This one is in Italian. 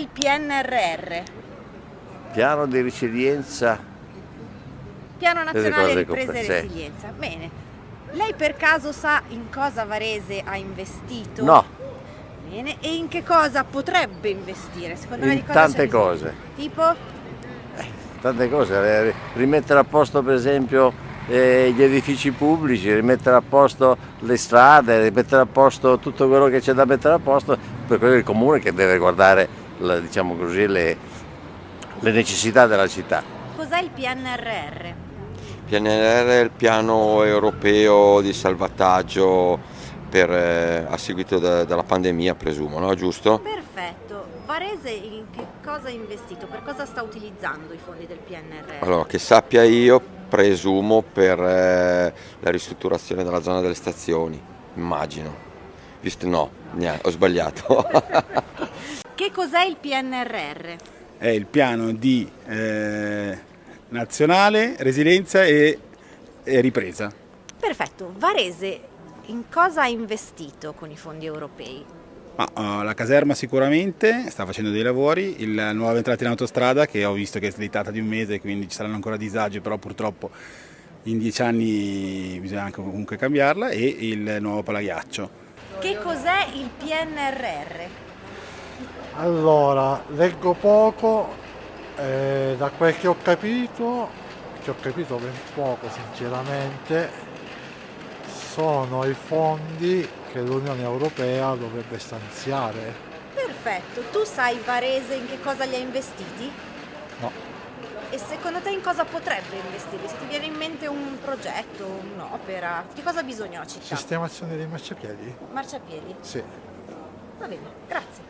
il PNRR? Piano di resilienza. Piano Nazionale Delle Ripresa e sì. Resilienza. Bene. Lei per caso sa in cosa Varese ha investito? No, Bene. E in che cosa potrebbe investire? Secondo me di in cosa c'è tante bisogno? cose. Tipo? Tante cose, rimettere a posto per esempio gli edifici pubblici, rimettere a posto le strade, rimettere a posto tutto quello che c'è da mettere a posto per quello del comune che deve guardare, diciamo così, le necessità della città. Cos'è il PNRR? PNRR è il piano europeo di salvataggio a seguito della pandemia, presumo, no? Giusto? Perfetto. Varese in che cosa ha investito? Per cosa sta utilizzando i fondi del PNRR? Allora, che sappia io, presumo per la ristrutturazione della zona delle stazioni, immagino. Visto no, ho sbagliato. Che cos'è il PNRR? È il piano di nazionale, resilienza e ripresa. Perfetto. Varese in cosa ha investito con i fondi europei? La caserma sicuramente sta facendo dei lavori, la nuova entrata in autostrada che ho visto che è slittata di un mese, quindi ci saranno ancora disagi, però purtroppo in 10 anni bisogna anche comunque cambiarla, e il nuovo palaghiaccio. Che cos'è il PNRR? Allora, leggo poco, da quel che ho capito ben poco sinceramente, sono i fondi che l'Unione Europea dovrebbe stanziare. Perfetto. Tu sai Varese in che cosa li ha investiti? No, E secondo te in cosa potrebbe investire? Se ti viene in mente un progetto, un'opera, di cosa ha bisogno la città? sistemazione dei marciapiedi? Marciapiedi? Sì. Va bene, grazie.